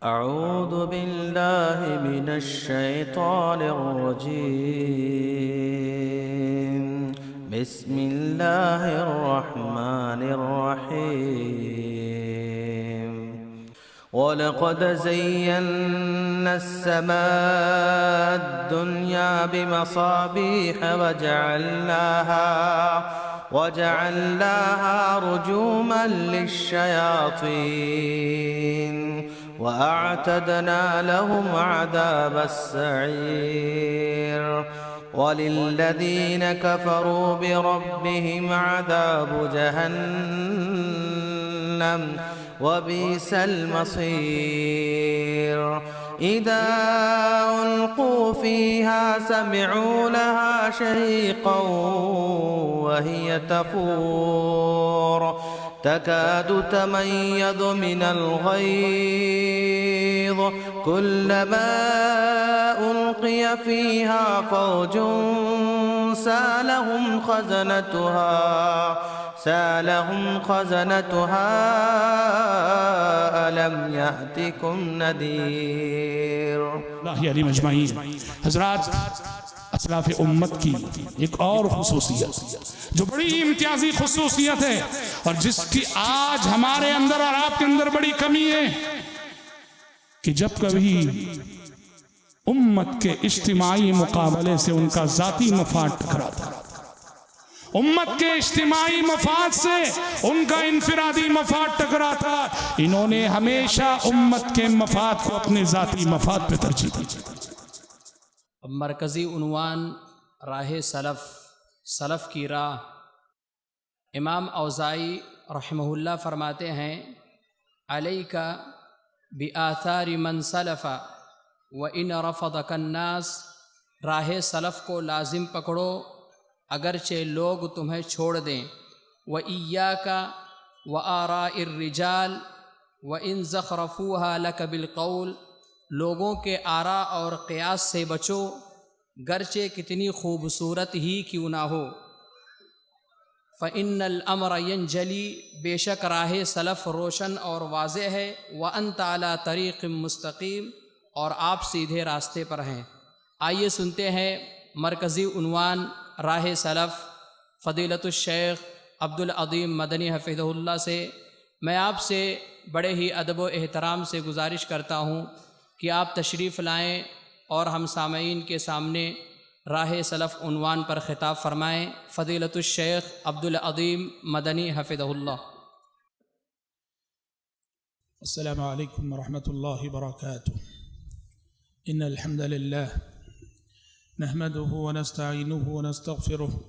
अऊज़ु बिल्लाहि मिनश शैतानिर रजीम। बिस्मिल्लाहिर रहमानिर रहीम। वलक़द ज़य्यन्ना अस्समाअद दुनिया बिमसाबीह वजअलनाहा रुजूमन लिश्शयातीन वअअतदना लहुम अज़ाबस्सईर वलिल्लज़ीन कफ़रू बिरब्बिहिम अज़ाबु जहन्नम वबिअसल मसीर। इज़ा उल्क़ू फ़ीहा समिअू लहा शहीक़न वहिय तफ़ूर तकादु तमय्यज़ु मिनल ग़ैज़ कुल्लमा उल्क़िय फ़ीहा फ़ौजुन सालहुम ख़ज़नतुहा अलम यातिकुम नदीर। हज़रात, असलाफ़ उम्मत की एक और खुसूसियत जो बड़ी इम्तियाजी खुसूसियत है और जिसकी आज हमारे अंदर और आपके अंदर बड़ी कमी है कि जब कभी उम्मत के इज्तिमाई मुकाबले से उनका ज़ाती मफाद टकराता, उम्मत के इज्तिमाई मफाद से उनका इनफिरादी मफाद टकराता, इन्होंने हमेशा उम्मत के मफाद को अपने ज़ाती मफाद पे तरजीह दी। मरकज़ी उन्वान राह सलफ़ की राह। इमाम औज़ाई रहमहुल्लाह फरमाते हैं, अलैका बिआथारि मन सलफ़ा व इन रफ़दकन्नास। राह सलफ़ को लाजिम पकड़ो अगरचे लोग तुम्हें छोड़ दें। व इय्याका व आराइर रिजाल व इन ज़ख़रफ़ूहा लक बिलक़ौल। लोगों के आरा और क़ियास से बचो गरचे कितनी खूबसूरत ही क्यों ना हो। फ़इन्नल अम्र यंजली। बेशक राह सलफ़ रोशन और वाज़ेह है। व अंत अला तरीक़ मुस्तक़ीम। और आप सीधे रास्ते पर हैं। आइए सुनते हैं मरकज़ी उन्वान राह सलफ़ फ़दीलतुश शेख अब्दुल अज़ीम मदनी हफ़िज़हुल्लाह से। मैं आपसे बड़े ही अदब व एहतराम से गुजारिश करता हूँ कि आप तशरीफ़ लाएँ और हम सामईन के सामने राह सलफ़ उन्वान पर ख़िताब फ़रमाएँ। फ़दीलतुश शेख अब्दुल अज़ीम मदनी हफ़िज़हुल्लाह। अस्सलामु अलैकुम व रहमतुल्लाहि व बरकातुहू। इन्नल हम्दलिल्लाह नहमदुहु व नस्तईनुहु व नस्तग़फिरुहु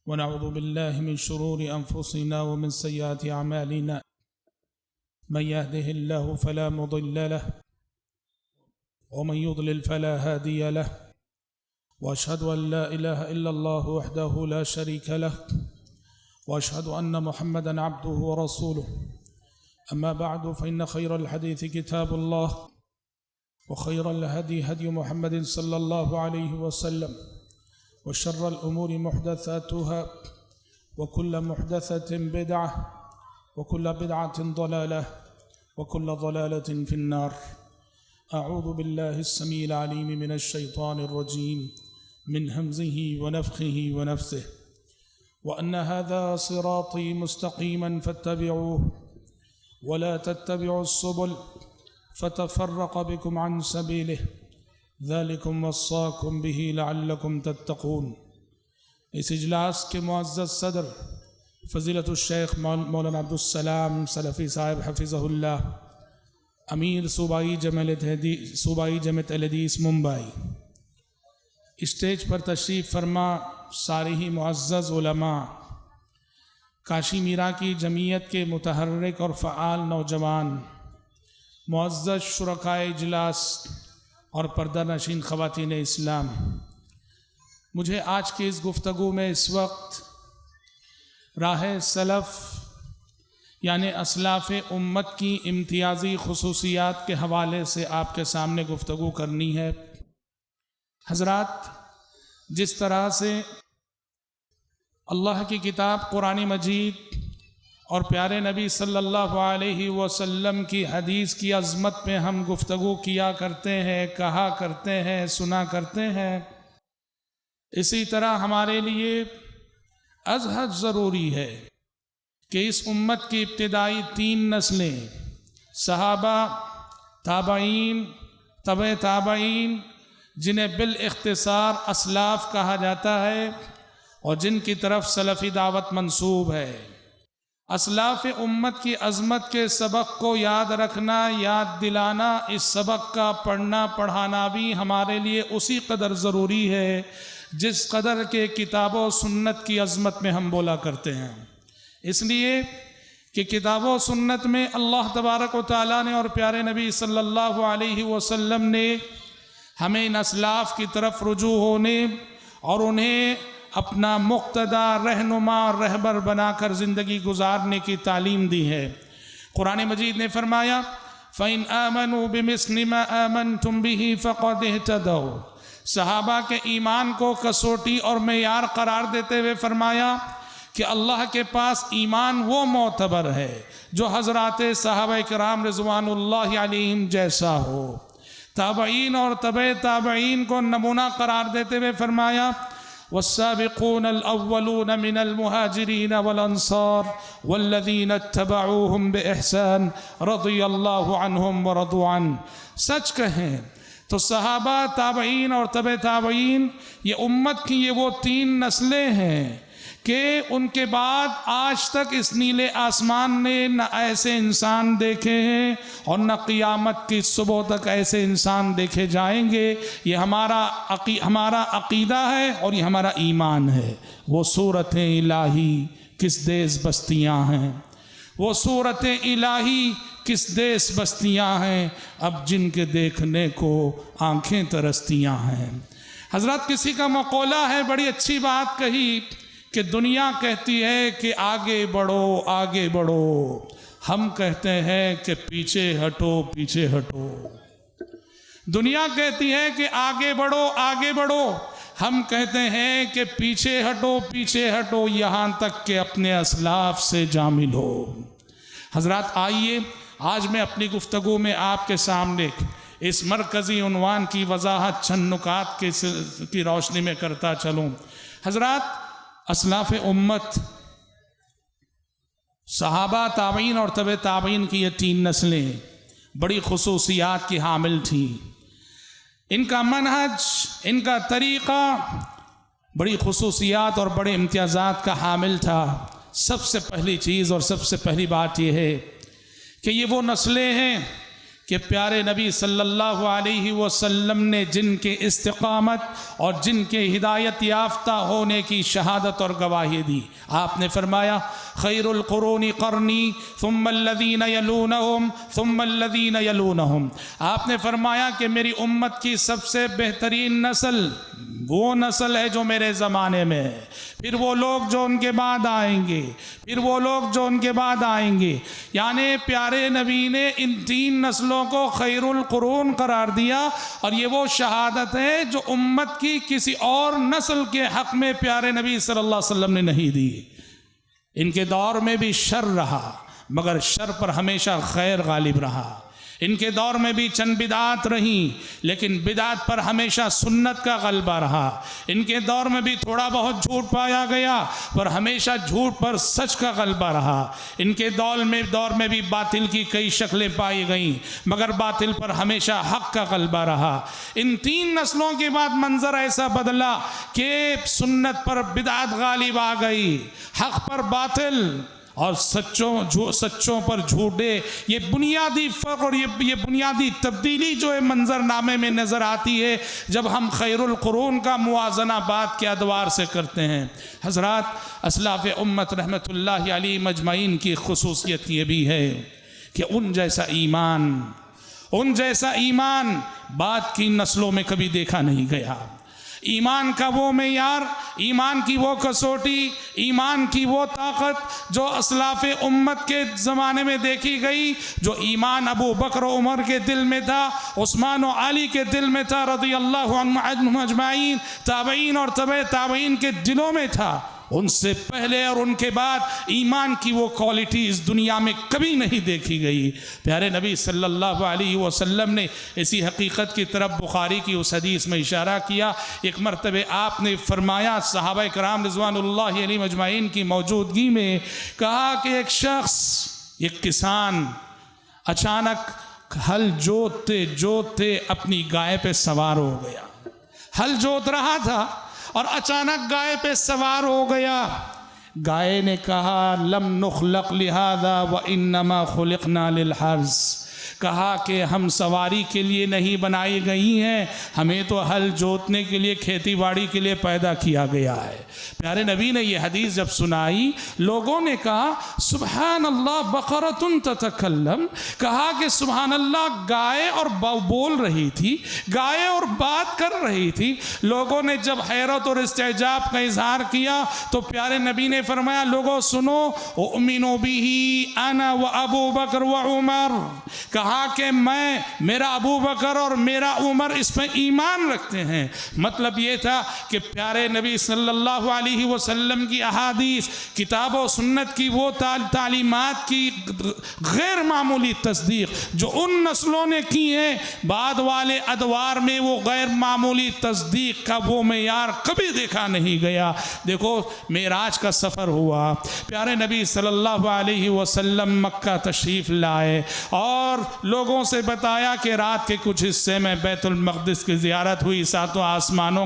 व नऊज़ु बिल्लाहि मिन शुरूरि अनफुसिना व मिन सय्यिआति अमालिना। मन यहदिहिल्लाहु फला मुदिल्ल लहु व मन युद्लिल फला हादिय लहु। व अशहदु अन ला इलाहा इल्लल्लाहु वहदहु ला शरीका लहु व अशहदु अन्न मुहम्मदन अब्दुहु व रसूलुहु। अम्मा बअदु फ़इन्न खैरल हदीथि किताबुल्लाह व खैरल हदी हदी मुहम्मदिन सल्लल्लाहु अलैहि वसल्लम व शर्रल उमूरि मुहदसातुहा व कुल्ल मुहदसतिन बिदअह व कुल्ल बिदअतिन ज़लालह व कुल्ल ज़लालतिन फिन्नार। अऊज़ु बिल्लाहिस समीइल अलीम मिनश शैतानिर रजीम मिन हमज़िही व नफ़ख़िही व नफ़्सिही। व अन्न हाज़ा सिराती मुस्तक़ीमन फ़त्तबिऊहु व ला तत्तबिउस सुबुल फ़तफ़र्रक़ बिकुम अन सबीलिही ज़ालिकुम वस्साकुम बिही लअल्लकुम तत्तक़ून। इस इजलास के मुअज़्ज़ज़ सदर फ़ज़ीलतुश शेख मौलाना अब्दुस्सलाम सलफ़ी साहब हफ़िज़हुल्लाह, अमीर सूबाई जमात अहल हदीस मुंबई, स्टेज पर तशरीफ़ फरमा सारे ही मुअज़्ज़ज़ उलमा, काशी मीरा की जमीयत के मुतहर्रिक और फ़आल नौजवान, मुअज़्ज़ज़ शुरकाए इजलास और पर्दा नशीन ख़वातीन इस्लाम, मुझे आज की इस गुफ्तगू में इस वक्त राह सलफ़ यानी असलाफ़ उम्मत की इम्तियाज़ी खुसूसियात के हवाले से आपके सामने गुफ्तगू करनी है। हज़रात, जिस तरह से अल्लाह की किताब कुरान मजीद और प्यारे नबी सल्लल्लाहु अलैहि वसल्लम की हदीस की अज़मत पे हम गुफ्तगू किया करते हैं, कहा करते हैं, सुना करते हैं। इसी तरह हमारे लिए अज़हद ज़रूरी है कि इस उम्मत की इब्तिदाई 3 नस्लें सहाबा, ताबईन, तबे ताबईन, जिन्हें बिल इख्तिसार असलाफ कहा जाता है और जिनकी तरफ सलफ़ी दावत मंसूब है। असलाफ़ उम्मत की अज़मत के सबक को याद रखना, याद दिलाना, इस सबक का पढ़ना पढ़ाना भी हमारे लिए उसी कदर ज़रूरी है जिस कदर के किताब व सुन्नत की अज़मत में हम बोला करते हैं। इसलिए कि किताब व सुन्नत में अल्लाह तबारक व तआला ने और प्यारे नबी सल्लल्लाहु अलैहि वसल्लम ने हमें इन असलाफ़ की तरफ रुजू होने और उन्हें अपना मुक्तदा, रहनुमा और रहबर बनाकर ज़िंदगी गुजारने की तालीम दी है। कुरान मजीद ने फरमाया फ़इन आमनू बिमिस्लि मा आमनतुम बिही फ़क़द इहतदौ। सहाबा के ईमान को कसौटी और मेयार करार देते हुए फरमाया कि अल्लाह के पास ईमान वो मोतबर है जो हज़रात सहाबा किराम रिज़वानुल्लाहि अलैहिम जैसा हो। ताबईन और तबे ताबईन को नमूना करार देते हुए फरमाया वस्साबिक़ून अल-अव्वलून मिनल मुहाजिरीन वल अंसार वल्लज़ीना इत्तबऊहुम बिइहसान रज़ियल्लाहु अन्हुम व रदू अन। सच कहें तो सहाबा, ताबईन और तबे ताबईन ये उम्मत की ये वो 3 नस्लें हैं कि उनके बाद आज तक इस नीले आसमान ने न ऐसे इंसान देखे हैं और न क़ियामत की सुबह तक ऐसे इंसान देखे जाएंगे। ये हमारा अक़ीदा है और ये हमारा ईमान है। वो सूरतें इलाही किस देश बस्तियां हैं, वो सूरतें इलाही किस देश बस्तियां हैं, अब जिनके देखने को आंखें तरसतियां हैं। हज़रत किसी का मक़ौला है, बड़ी अच्छी बात कही कि दुनिया कहती है कि आगे बढ़ो आगे बढ़ो, हम कहते हैं कि पीछे हटो पीछे हटो। दुनिया कहती है कि आगे बढ़ो आगे बढ़ो, हम कहते हैं कि पीछे हटो, यहाँ तक कि अपने असलाफ से जा मिलो। हज़रात आइए आज मैं अपनी गुफ्तगू में आपके सामने इस मरकज़ी उन्वान की वजाहत चंद नुकात की रोशनी में करता चलूँ। हज़रात असलाफ़ उम्मत सहाबा, ताबईन और तबे ताबईन की ये 3 नस्लें बड़ी खुसूसियात की हामिल थीं। इनका मनहज, इनका तरीक़ा बड़ी खुसूसियात और बड़े इम्तियाज़ात का हामिल था। सबसे पहली चीज़ और सबसे पहली बात यह है कि ये वो नस्लें हैं कि प्यारे नबी सल्लल्लाहु अलैहि वसल्लम ने जिनके इस्तिक़ामत और जिनके हिदायत याफ्ता होने की शहादत और गवाही दी। आपने फरमाया खैरुल कुरूनी क़र्नी सुम्मल्लज़ीना यलूनहुम सुम्मल्लज़ीना यलूनहुम। आपने फरमाया कि मेरी उम्मत की सबसे बेहतरीन नस्ल वो नस्ल है जो मेरे ज़माने में है, फिर वो लोग जो उनके बाद आएंगे, फिर वो लोग जो उनके बाद आएंगे। यानी प्यारे नबी ने इन 3 नस्लों को खैरुल कुरून करार दिया और ये वो शहादत है जो उम्मत की किसी और नस्ल के हक़ में प्यारे नबी सल्लल्लाहु अलैहि वसल्लम ने नहीं दी। इनके दौर में भी शर रहा मगर शर पर हमेशा खैर गालिब रहा। इनके दौर में भी चंद बिदात रही लेकिन बिदात पर हमेशा सुन्नत का गलबा रहा। इनके दौर में भी थोड़ा बहुत झूठ पाया गया पर हमेशा झूठ पर सच का गलबा रहा। इनके दौर में भी बातिल की कई शक्लें पाई गईं मगर बातिल पर हमेशा हक़ का गलबा रहा। इन 3 नस्लों के बाद मंजर ऐसा बदला कि सुन्नत पर बिदात गालिब आ गई, हक़ पर बातिल और सच्चों पर झूठे। ये बुनियादी फ़र्क और ये बुनियादी तब्दीली जो है मंजरनामे में नज़र आती है जब हम खैरुल कुरून का मुआजना बात के अदवार से करते हैं। हज़रात असलाफ़ उम्मत रहमतुल्लाहि अलैहिम अजमईन की खुसूसियत ये भी है कि उन जैसा ईमान बाद की नस्लों में कभी देखा नहीं गया। ईमान का वो मेयार, ईमान की वो कसौटी, ईमान की वो ताकत जो असलाफ़ उम्मत के ज़माने में देखी गई, जो ईमान अबू बकर उमर के दिल में था, उस्मान और अली के दिल में था रज़ियल्लाहु अन्हुम अजमाइन, ताबईन और तबे ताबईन के दिलों में था, उनसे पहले और उनके बाद ईमान की वो क्वालिटी इस दुनिया में कभी नहीं देखी गई। प्यारे नबी सल्लल्लाहु अलैहि वसल्लम ने इसी हकीकत की तरफ बुखारी की उस हदीस में इशारा किया। एक मरतबे आपने फरमाया, सहाबा कराम रिज़वानुल्लाहि अलैहिम अजमाइन की मौजूदगी में कहा कि एक शख्स, एक किसान अचानक हल जोतते जोतते अपनी गाय पे सवार हो गया। हल जोत रहा था और अचानक गाय पे सवार हो गया। गाय ने कहा, लम नुखलक लिहादा व इन्नमा खुलिकना लिल हर्ज। कहा कि हम सवारी के लिए नहीं बनाई गई हैं, हमें तो हल जोतने के लिए, खेती बाड़ी के लिए पैदा किया गया है। प्यारे नबी ने यह हदीस जब सुनाई, लोगों ने कहा सुबहान अल्लाह बकरतुन ततकल्लम। कहा कि सुबहान अल्लाह, गाय और बोल रही थी, गाय और बात कर रही थी। लोगों ने जब हैरत और इस्तेजाब का इजहार किया तो प्यारे नबी ने फरमाया, लोगों सुनो, उमिनु बिही अना व अबू बकर व उमर। कहा कि मैं, मेरा अबू बकर और मेरा उमर इस पर ईमान रखते हैं। मतलब ये था कि प्यारे नबी सल्लल्लाहु अलैहि वसल्लम की अहादीस, किताब और सुन्नत की वो तालीमात की गैर मामूली तस्दीक जो उन नस्लों ने की है, बाद वाले अदवार में वो गैर मामूली तस्दीक का वो मेयार कभी देखा नहीं गया। देखो, मेराज का सफ़र हुआ, प्यारे नबी सल्लल्लाहु अलैहि वसल्लम मक्का तशरीफ़ लाए और लोगों से बताया कि रात के कुछ हिस्से में बैतुल मक़दिस की ज़ियारत हुई, सातों आसमानों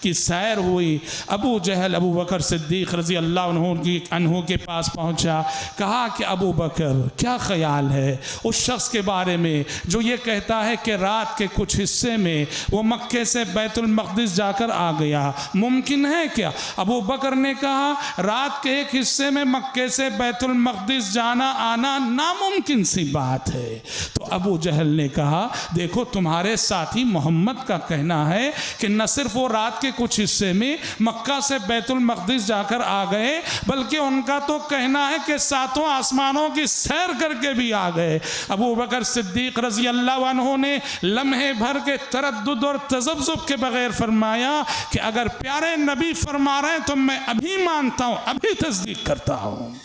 की सैर हुई। अबू जहल अबू बकर सिद्दीक़ रज़ी अल्लाह अन्हु के पास पहुंचा। कहा कि अबू बकर, क्या ख्याल है उस शख्स के बारे में जो ये कहता है कि रात के कुछ हिस्से में वो मक्के से बैतुल मक़दिस जाकर आ गया, मुमकिन है क्या? अबू बकर ने कहा, रात के एक हिस्से में मक्के से बैतुल मक़दिस जाना आना नामुमकिन सी बात है। तो अबू जहल ने कहा, देखो तुम्हारे साथी मोहम्मद का कहना है कि न सिर्फ वो रात के कुछ हिस्से में मक्का से बैतुल मक़दिस जाकर आ गए, बल्कि उनका तो कहना है कि सातों आसमानों की सैर करके भी आ गए। अबू बकर सिद्दीक़ रज़ी अल्लाह अन्हु ने लम्हे भर के तरद्दुद और तज़ब्ज़ुब के बगैर फरमाया कि अगर प्यारे नबी फरमा रहे हैं तो मैं अभी मानता हूँ, अभी तस्दीक करता हूँ।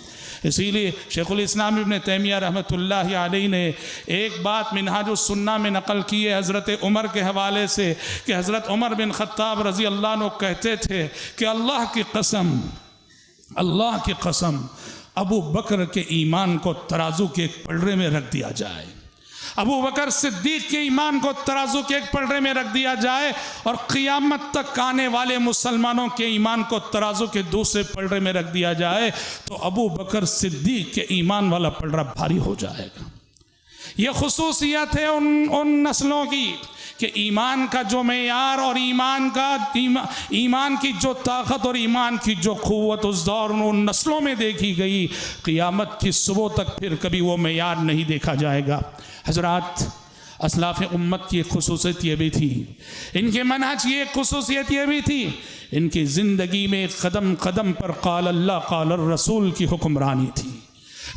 इसीलिए शेखुल इस्लाम इब्न तैमिया रहमतुल्लाहि अलैहि ने एक बात मिनहाजुस सुन्ना में नकल की है हज़रत उमर के हवाले से कि हज़रत उमर बिन ख़त्ताब रज़ी अल्लाह अन्हु कहते थे कि अल्लाह की कसम अबू बकर के ईमान को तराजू के एक पलड़े में रख दिया जाए, अबू बकर सिद्दीक़ के ईमान को तराजू के एक पलड़े में रख दिया जाए और क़ियामत तक आने वाले मुसलमानों के ईमान को तराजू के दूसरे पलड़े में रख दिया जाए तो अबू बकर सिद्दीक़ के ईमान वाला पलड़ा भारी हो जाएगा। यह खुसूसियत है उन नस्लों की कि ईमान का जो मेयार और ईमान की जो ताकत और ईमान की जो क़ुव्वत उस दौर उन नस्लों में देखी गई, क़ियामत की सुबह तक फिर कभी वो मेयार नहीं देखा जाएगा। हज़रात, असलाफ़ उम्मत की एक खुसूसियत ये भी थी, इनके मनहज की एक खुसूसियत ये भी थी, इनकी ज़िंदगी में कदम कदम पर क़ाल अल्लाह क़ाल रसूल की हुक्मरानी थी।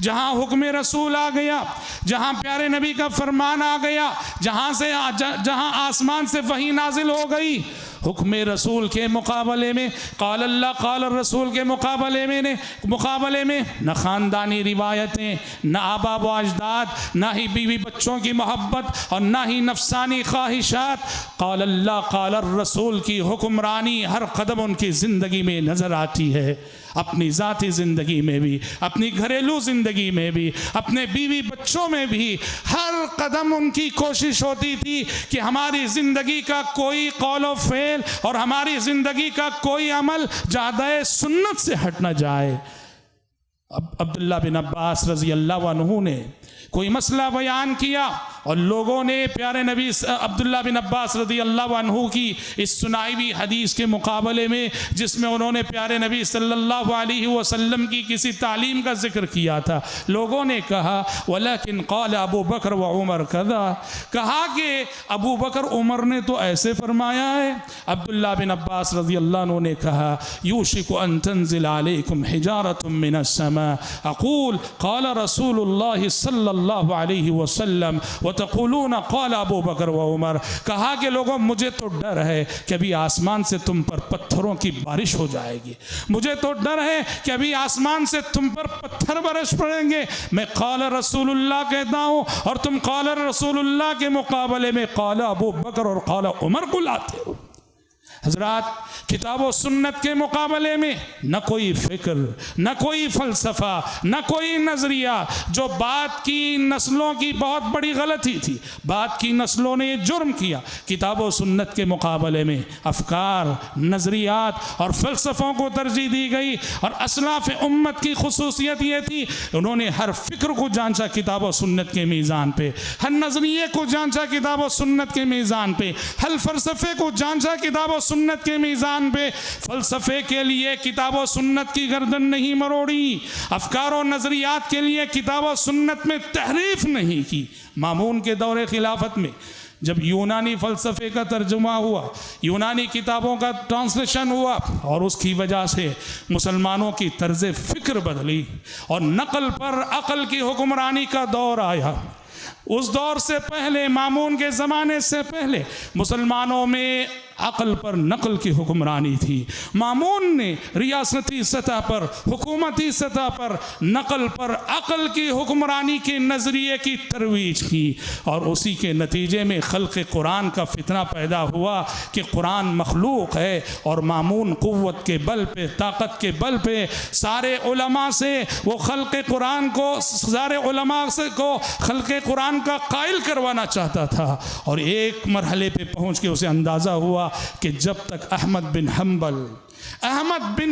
जहाँ हुक्म रसूल आ गया, जहाँ प्यारे नबी का फरमान आ गया, जहाँ आसमान से वही नाजिल हो गई, हुक्म रसूल के मुकाबले में, क़ाल अल्लाह क़ाल रसूल के मुकाबले में न ख़ानदानी रिवायतें, न आबा व अजदाद, ना ही बीवी बच्चों की मोहब्बत और ना ही नफसानी ख्वाहिशात, क़ाल अल्लाह क़ाल रसूल की हुक्मरानी हर कदम उनकी ज़िंदगी में नज़र आती है। अपनी ज़ाती ज़िंदगी में भी, अपनी घरेलू ज़िंदगी में भी, अपने बीवी बच्चों में भी हर कदम उनकी कोशिश होती थी कि हमारी ज़िंदगी का कोई कौल व फ़ेल और हमारी ज़िंदगी का कोई अमल जादाए सुन्नत से हट न जाए। अब अब्दुल्ला बिन अब्बास रज़ी अल्लाह अन्हु ने कोई मसला बयान किया और लोगों ने प्यारे नबी अब्दुल्ला बिन अब्बास रज़ी अल्लाह अन्हु की इस सुनाई हुई हदीस के मुकाबले में, जिसमें उन्होंने प्यारे नबी सल्लल्लाहु अलैहि वसल्लम की किसी तालीम का जिक्र किया था, लोगों ने कहा वलाकिन क़ाल अबू बकर व उमर कज़ा, कहा कि अबू बकर उमर ने तो ऐसे फरमाया है। अब्दुल्ला बिन अब्बास रज़ी अल्लाह अन्हु ने कहा यूशिकु अन तंज़िल अलैकुम हिजारतुम मिनस समा अक़ूल क़ाल रसूलुल्लाह सल्लल्लाहु सल्लल्लाहु अलैहि वसल्लम व तक़ूलून क़ाल अबू बकर व उमर, कहा कि लोगों मुझे तो डर है कि अभी आसमान से तुम पर पत्थरों की बारिश हो जाएगी, मुझे तो डर है कि अभी आसमान से तुम पर पत्थर बरस पड़ेंगे। मैं क़ाल रसूलुल्लाह कहता हूँ और तुम क़ाल रसूलुल्लाह के मुकाबले में क़ाल अबू बकर और क़ाल उमर को लाते हो। हजरात, किताब व सुन्नत के मुकाबले में न कोई फ़िक्र, न कोई फ़लसफ़ा, न कोई नज़रिया। जो बात की नस्लों की बहुत बड़ी गलती थी, बात की नस्लों ने ये जुर्म किया, किताब व सुन्नत के मुकाबले में अफ़कार, नज़रियात और फ़लसफ़ों को तरजीह दी गई। और असलाफ़ उम्मत की खुसूसियत ये थी, उन्होंने हर फ़िक्र को जांचा किताब व सुन्नत के मीज़ान पे, हर नज़रिए को जांचा किताब व सुन्नत के मीज़ान पे, हर फ़लसफ़े को जांचा किताब व सुन्नत के मीज़ान पे। फ़लसफ़े के लिए किताब व सुन्नत की गर्दन नहीं मरोड़ी, अफ़कार और नज़रियात के लिए किताब व सुन्नत में तहरीफ नहीं की। मामून के दौरे खिलाफत में जब यूनानी फ़लसफ़े का तर्जुमा हुआ, यूनानी किताबों का ट्रांसलेशन हुआ और उसकी वजह से मुसलमानों की तर्ज़ फ़िक्र बदली और नक़ल पर अक़ल की हुक्मरानी का दौर आया। उस दौर से पहले, मामून के ज़माने से पहले, मुसलमानों में अक़ल पर नक़ल की हुक्मरानी थी। मामून ने रियासती सतह पर, हुकूमती सतह पर नक़ल पर अक़ल की हुक्मरानी के नज़रिए की तरवीज की और उसी के नतीजे में खल्क़ कुरान का फितना पैदा हुआ कि कुरान मखलूक है। और मामून क़ुव्वत के बल पे, ताकत के बल पे सारे उलमा से वो खल्क़ कुरान को, सारे उलमा से को खल्क़ कुरान का कायल करवाना चाहता था। और एक मरहले पे पहुँच के उसे अंदाज़ा हुआ कि जब तक अहमद बिन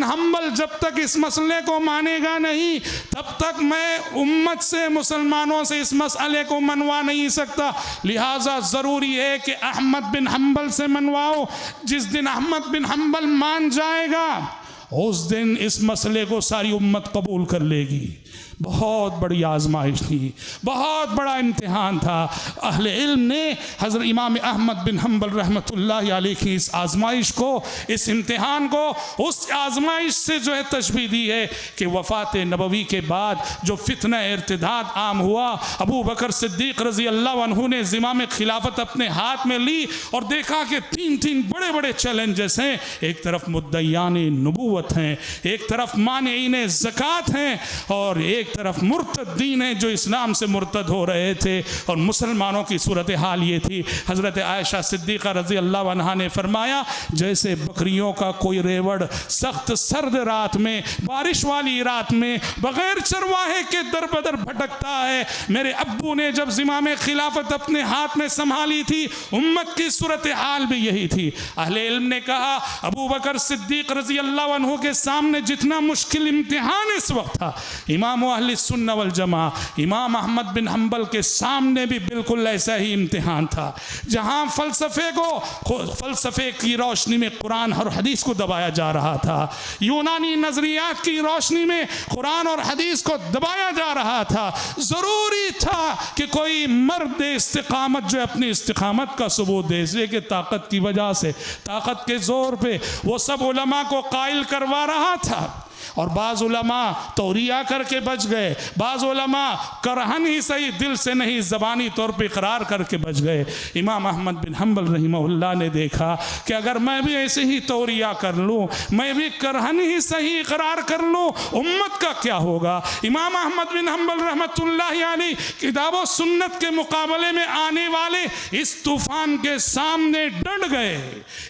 हम्बल जब तक इस मसले को मानेगा नहीं, तब तक मैं उम्मत से, मुसलमानों से इस मसले को मनवा नहीं सकता। लिहाजा ज़रूरी है कि अहमद बिन हम्बल से मनवाओ। जिस दिन अहमद बिन हम्बल मान जाएगा, उस दिन इस मसले को सारी उम्मत कबूल कर लेगी। बहुत बड़ी आजमाइश थी, बहुत बड़ा इम्तिहान था। अहले इल्म ने हज़रत इमाम अहमद बिन हम्बल रहमतुल्लाह अलैह की इस आजमाइश को, इस इम्तिहान को, उस आजमाइश से जो है तशबीह दी है कि वफ़ात नबवी के बाद जो फितना इर्तिदाद आम हुआ, अबू बकर सिद्दीक़ रज़ी अल्लाह अन्हु ने ज़िमाम खिलाफत अपने हाथ में ली और देखा कि तीन बड़े बड़े चैलेंजेस हैं। एक तरफ मुद्दईयान नबूवत हैं, एक तरफ मानिईन ज़कात हैं और एक तरफ मुर्तदीन हैं जो इस्लाम से मुर्तद हो रहे थे। और मुसलमानों की सूरत हाल ये थी, हज़रत आयशा सिद्दीक़ा रज़ी अल्लाह अन्हा ने फरमाया, जैसे बकरियों का कोई रेवड़ सख्त सर्द रात में, बारिश वाली रात में बग़ैर चरवाहे के दर बदर भटकता है, मेरे अब्बू ने जब ज़िमाम खिलाफत अपने हाथ में संभाली थी, उम्मत की सूरत हाल भी यही थी। अहले इल्म ने कहा, अबू बकर सिद्दीक़ रज़ी अल्लाह अन्हु के सामने जितना मुश्किल इम्तिहान इस वक्त था, इमाम अहले सुन्ना वल जमा इमाम अहमद बिन हम्बल के सामने भी बिल्कुल ऐसा ही इम्तिहान था। जहाँ फ़लसफ़े की रोशनी में कुरान और हदीस को दबाया जा रहा था, यूनानी नज़रियात की रोशनी में कुरान और हदीस को दबाया जा रहा था, ज़रूरी था कि कोई मर्द इस्तिक़ामत जो अपनी इस्तिक़ामत का सबूत दे, इसलिए कि ताकत की वजह से, ताकत के ज़ोर पे वो सब उलमा को कायल करवा रहा था। और बाज़ उलमा तौरिया करके बच गए, बाज़ उलमा करहन ही सही, दिल से नहीं, ज़बानी तौर पे इकरार करके बच गए। इमाम अहमद बिन हम्बल रहिमहुल्लाह ने देखा कि अगर मैं भी ऐसे ही तौरिया कर लूँ, मैं भी करहन ही सही इकरार कर लूँ, उम्मत का क्या होगा। इमाम अहमद बिन हम्बल रहमतुल्लाहि अलैह किताब व सुन्नत के मुकाबले में आने वाले इस तूफ़ान के सामने डट गए,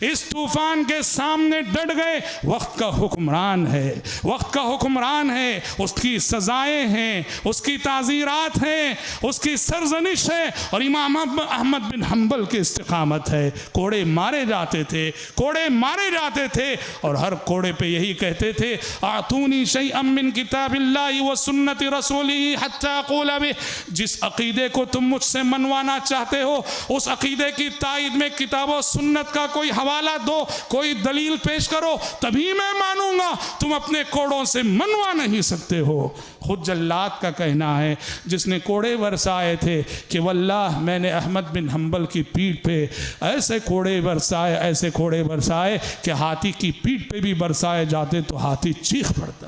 इस तूफ़ान के सामने डट गए। वक्त का हुक्मरान है, वक्त का हुक्मरान है, उसकी सज़ाएँ हैं, उसकी ताज़ीरात हैं, उसकी सरजनिश है और इमाम अहमद बिन हम्बल की इस्तिक़ामत है। कोड़े मारे जाते थे, कोड़े मारे जाते थे और हर कोड़े पे यही कहते थे, आतूनी शैअम मिन किताबिल्लाहि व सुन्नति रसूलिही हत्ता अक़ूल बिह। जिस अक़ीदे को तुम मुझसे मनवाना चाहते हो, उस अक़ीदे की तायद में किताब व सुन्नत का कोई हवाला दो, कोई दलील पेश करो, तभी मैं मानूंगा। तुम अपने कोड़ों से मनवा नहीं सकते हो। खुद जल्लाद का कहना है, जिसने कोड़े बरसाए थे, कि वल्लाह मैंने अहमद बिन हम्बल की पीठ पे ऐसे कोड़े बरसाए, ऐसे कोड़े बरसाए कि हाथी की पीठ पे भी बरसाए जाते तो हाथी चीख पड़ता।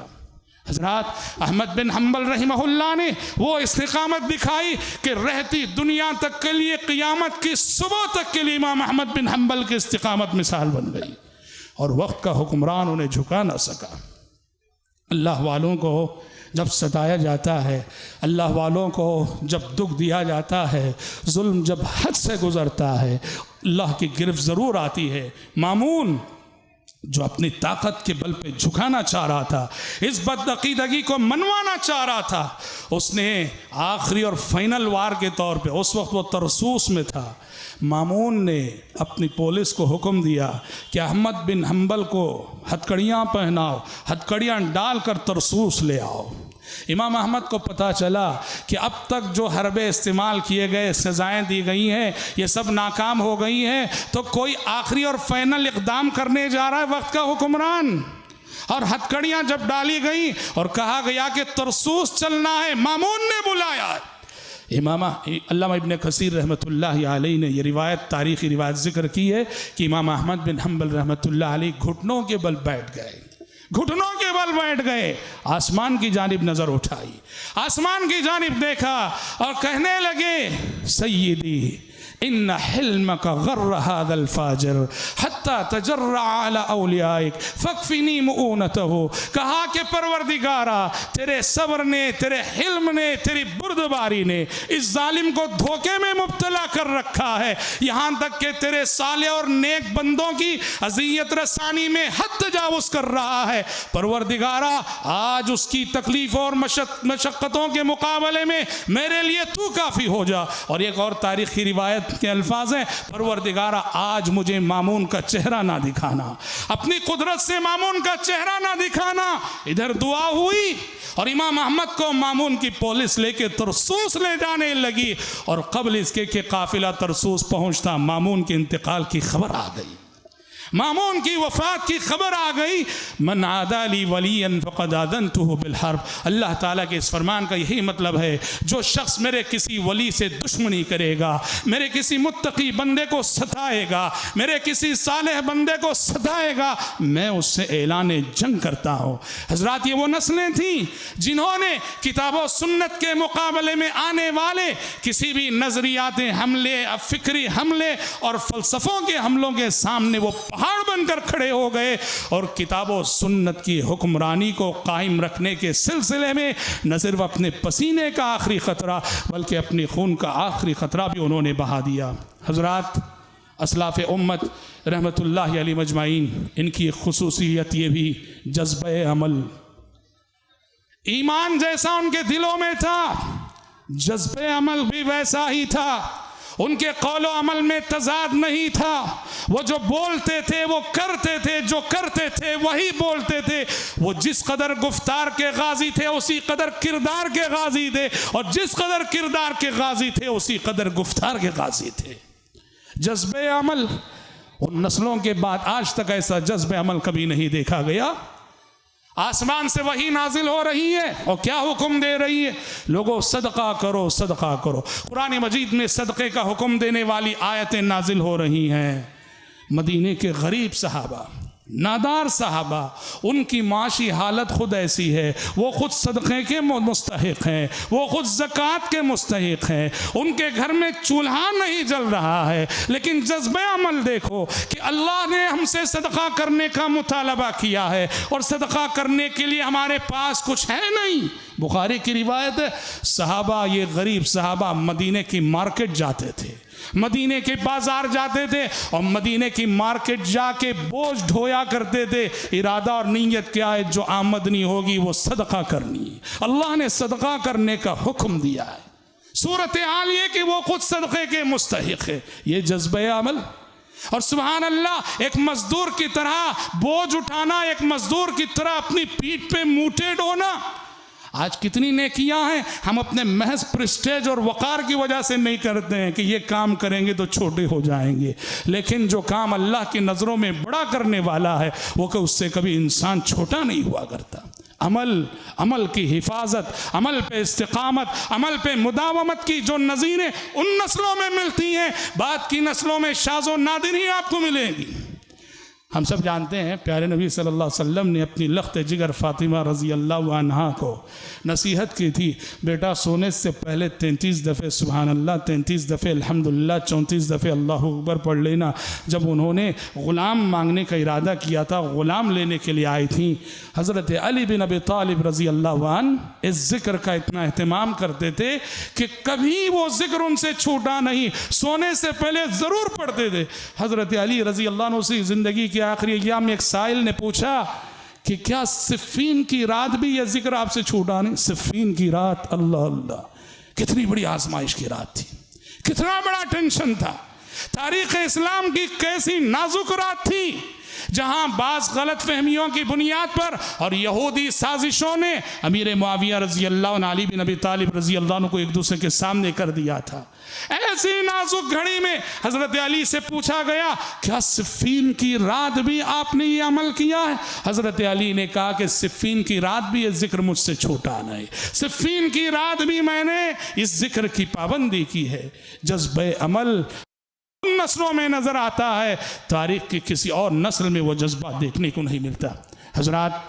हज़रात अहमद बिन हम्बल रहिमहुल्लाह ने वो इस्तिकामत दिखाई कि रहती दुनिया तक के लिए, क़ियामत की सुबह तक के लिए इमाम अहमद बिन हम्बल की इस्तिकामत मिसाल बन गई और वक्त का हुक्मरान उन्हें झुका ना सका। अल्लाह वालों को जब सताया जाता है, अल्लाह वालों को जब दुख दिया जाता है, जुल्म जब हद से गुज़रता है, अल्लाह की गिरफ्त ज़रूर आती है। मामून जो अपनी ताकत के बल पे झुकाना चाह रहा था, इस बदअकीदगी को मनवाना चाह रहा था, उसने आखिरी और फाइनल वार के तौर पे, उस वक्त वो तरसूस में था, मामून ने अपनी पुलिस को हुक्म दिया कि अहमद बिन हम्बल को हथकड़ियाँ पहनाओ, हथकड़ियाँ डालकर तरसूस ले आओ। इमाम अहमद को पता चला कि अब तक जो हरबे इस्तेमाल किए गए, सज़ाएँ दी गई हैं, ये सब नाकाम हो गई हैं, तो कोई आखिरी और फाइनल इक़दाम करने जा रहा है वक्त का हुक्मरान। और हथकड़ियाँ जब डाली गई और कहा गया कि तरसूस चलना है, मामून ने बुलाया। इमाम अल्लामा इब्न कसीर रहमतुल्लाहि अलैहि ने ये रिवायत, तारीख़ी रिवायत ज़िक्र की है कि इमाम अहमद बिन हम्बल रहमतुल्लाहि अलैहि घुटनों के बल बैठ गए, घुटनों के बल बैठ गए, आसमान की जानिब नज़र उठाई, आसमान की जानिब देखा और कहने लगे, सय्यदी इन्ना हिल्मक गर्र हादल फाजिर हत्ता तजर्रा अला औलियाइक फकफिनी मुऊनतहु। कहा कि परवरदिगारा, तेरे सब्र ने, तेरे हिल्म ने, तेरी बुर्दबारी ने इस जालिम को धोखे में मुब्तला कर रखा है, यहाँ तक कि तेरे साले और नेक बंदों की अज़ियत रसानी में हद तजावुज़ कर रहा है। परवरदिगारा, आज उसकी तकलीफ़ों और मशक्क़तों के मुकाबले में मेरे लिए तू काफ़ी हो जा। और एक और तारीख़ी रिवायत के अल्फाज हैं, परवरदिगारा आज मुझे मामून का चेहरा ना दिखाना, अपनी कुदरत से मामून का चेहरा ना दिखाना। इधर दुआ हुई और इमाम अहमद को मामून की पुलिस लेके तरसूस ले जाने लगी और कबल इसके कि काफिला तरसूस पहुंचता मामून के इंतकाल की खबर आ गई, मामून की वफ़ात की खबर आ गई। मन आदाली वलियन फ़क़द आज़नतुहु बिल हर्ब। अल्लाह ताला के इस फरमान का यही मतलब है, जो शख्स मेरे किसी वली से दुश्मनी करेगा, मेरे किसी मुत्तकी बंदे को सताएगा, मेरे किसी सालेह बंदे को सताएगा, मैं उससे ऐलान जंग करता हूँ। हज़रात, ये वो नस्लें थीं जिन्होंने किताब व सुन्नत के मुकाबले में आने वाले किसी भी नज़रियाती हमले, फ़िक्री हमले और फ़लसफ़ों के हमलों के सामने वो पहाड़ बनकर खड़े हो गए और किताब व सुन्नत की हुक्मरानी को कायम रखने के सिलसिले में न सिर्फ अपने पसीने का आखिरी ख़तरा बल्कि अपने खून का आखिरी ख़तरा भी उन्होंने बहा दिया। हज़रात, असलाफ़ उम्मत रहमतुल्लाहि अलैहि मजमाइन, इनकी खुसूसियत ये भी जज्बे अमल, ईमान जैसा उनके दिलों में था, जज्बे अमल भी वैसा ही था। उनके कौलो अमल में तजाद नहीं था। वो जो बोलते थे वो करते थे, जो करते थे वही बोलते थे। वो जिस कदर गुफ्तार के गाजी थे उसी कदर किरदार के गाजी थे, और जिस कदर किरदार के गाजी थे उसी कदर गुफ्तार के गाजी थे। जज्बे अमल, उन नस्लों के बाद आज तक ऐसा जज्बे अमल कभी नहीं देखा गया। आसमान से वही नाजिल हो रही है और क्या हुक्म दे रही है, लोगों सदका करो, सदका करो। कुरान मजीद में सदक़े का हुक्म देने वाली आयतें नाजिल हो रही हैं। मदीने के गरीब सहाबा, नादार सहाबा, उनकी माशी हालत खुद ऐसी है, वो खुद सदक़े के मुस्तहिक़ हैं, वो खुद ज़कात के मुस्तहिक़ हैं, उनके घर में चूल्हा नहीं जल रहा है, लेकिन जज्बे अमल देखो कि अल्लाह ने हमसे सदका करने का मुतालबा किया है और सदका करने के लिए हमारे पास कुछ है नहीं। बुखारी की रिवायत है, सहाबा, ये गरीब सहाबा मदीने की मार्केट जाते थे, मदीने के बाजार जाते थे और मदीने की मार्केट जाके बोझ ढोया करते थे। इरादा और नीयत क्या है, जो आमदनी होगी वो सदका करनी है। अल्लाह ने सदका करने का हुक्म दिया है। सूरत हाल ये कि वो खुद सदक़े के मुस्तहिक़ है। ये जज्बे अमल। और सुभान अल्लाह, एक मजदूर की तरह बोझ उठाना, एक मजदूर की तरह अपनी पीठ पे मूठे ढोना। आज कितनी नेकियां हैं हम अपने महज प्रेस्टेज और वक़ार की वजह से नहीं करते हैं कि ये काम करेंगे तो छोटे हो जाएंगे, लेकिन जो काम अल्लाह की नज़रों में बड़ा करने वाला है वो कि उससे कभी इंसान छोटा नहीं हुआ करता। अमल, अमल की हिफाजत, अमल पे इस्तिकामत, अमल पे मुदावमत की जो नज़ीरें उन नस्लों में मिलती हैं, बाद की नस्लों में शाज़ो नादिर ही आपको मिलेगी। हम सब जानते हैं प्यारे नबी सल्लल्लाहु अलैहि वसल्लम ने अपनी लख्त जिगर फ़ातिमा रज़ी अल्लाह अन्हा को नसीहत की थी, बेटा सोने से पहले 33 दफ़े सुभान अल्लाह, 33 दफ़े अल्हम्दुलिल्लाह, 34 दफ़े अल्लाहु अकबर पढ़ लेना। जब उन्होंने ग़ुलाम मांगने का इरादा किया था, ग़ुलाम लेने के लिए आई थी, हज़रत अली बिन अबी तालिब रज़ी अल्लाह अन्हु इस ज़िक्र का इतना अहतमाम करते थे कि कभी वो ज़िक्र उनसे छूटा नहीं, सोने से पहले ज़रूर पढ़ते थे। हज़रत अली रज़ी अल्लाह अन्हु से ज़िंदगी के आखिरी अय्याम में एक साइल ने पूछा कि क्या सिफ़ीन की रात भी यह जिक्र आपसे छूटा नहीं? सिफ़ीन की रात, अल्लाह अल्लाह, कितनी बड़ी आजमाइश की रात थी, कितना बड़ा टेंशन था। तारीख़ इस्लाम की कैसी नाजुक रात थी जहां बाज़ गलत फहमियों की बुनियाद पर और यहूदी साजिशों ने अमीर मुआविया रज़ी अल्लाह और अली बिन अबी तालिब रज़ी अल्लाह को एक दूसरे के सामने कर दिया था। ऐसी नाजुक घड़ी में हज़रत अली से पूछा गया, क्या सिफ़ीन की रात भी आपने ये अमल किया है? हज़रत अली ने कहा कि सिफ़ीन की रात भी ये जिक्र मुझसे छूटा नहीं, सिफ़ीन की रात भी मैंने इस जिक्र की पाबंदी की है। जज्बे अमल नस्लों में नजर आता है, तारीख की किसी और नस्ल में वो जज्बा देखने को नहीं मिलता। हजरात,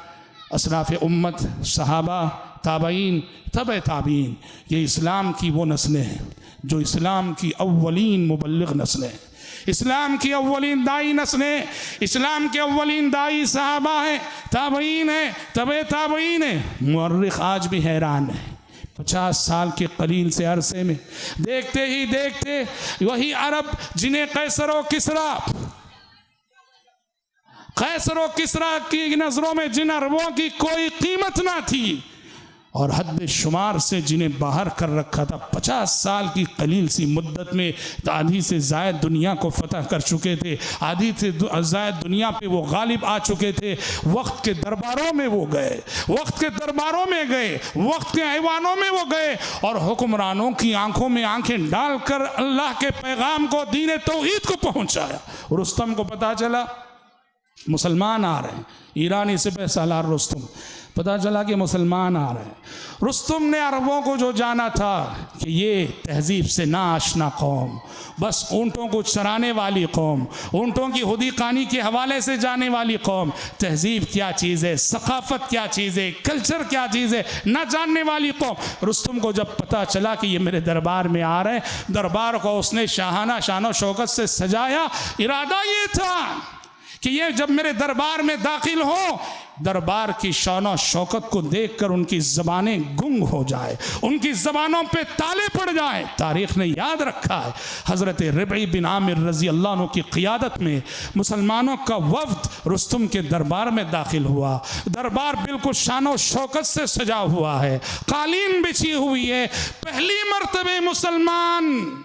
असलाफ़ उम्मत, सहाबा, ताबईन, तबे ताबीन, ये इस्लाम की वो नस्लें हैं जो इस्लाम की अव्वलीन मुबल्लिग नस्लें हैं, इस्लाम की अव्वलीन दाई नस्लें, इस्लाम के अव्वलीन दाई सहाबा हैं, ताबईन हैं, तबे ताबईन हैं। मुअर्रिख आज भी हैरान है, 50 साल के कलील से अरसे में देखते ही देखते वही अरब जिन्हें कैसर व किसरा की नज़रों में जिन अरबों की कोई कीमत ना थी और हद शुमार से जिन्हें बाहर कर रखा था, 50 साल की कलील सी मुद्दत में आधी से ज़ायद दुनिया को फतह कर चुके थे, आधी से ज़ायद दुनिया पे वो गालिब आ चुके थे। वक्त के दरबारों में वो गए, वक्त के दरबारों में गए, वक्त के ऐवानों में वो गए और हुक्मरानों की आंखों में आंखें डालकर अल्लाह के पैगाम को, दीन तौहीद को पहुँचाया। रुस्तम को पता चला मुसलमान आ रहे हैं, ईरानी सिपह सालार रुस्तम, पता चला कि मुसलमान आ रहे हैं। रुस्तम ने अरबों को जो जाना था कि ये तहजीब से ना आशना कौम, बस ऊँटों को चराने वाली कौम, ऊँटों की खुदी खानी के हवाले से जाने वाली कौम, तहजीब क्या चीज़ है, सकाफ़त क्या चीज़ है, कल्चर क्या चीज़ है, ना जानने वाली कौम। रुस्तम को जब पता चला कि ये मेरे दरबार में आ रहे हैं, दरबार को उसने शाहाना शानो शौकत से सजाया। इरादा ये था कि ये जब मेरे दरबार में दाखिल हो, दरबार की शान शौकत को देखकर उनकी ज़बानें गुंग हो जाए, उनकी ज़बानों पे ताले पड़ जाए। तारीख़ ने याद रखा है, हज़रत रबई बिन आमिर रज़ी अल्लाह अन्हु की क़ियादत में मुसलमानों का वफ़द रुस्तम के दरबार में दाखिल हुआ। दरबार बिल्कुल शान शौकत से सजा हुआ है, कालीन बिछी हुई है। पहली मर्तबे मुसलमान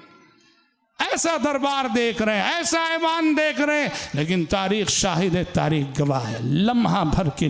ऐसा दरबार देख रहे हैं, ऐसा ऐवान देख रहे हैं, लेकिन तारीख शाहिद है, तारीख गवाह है। लम्हा भर के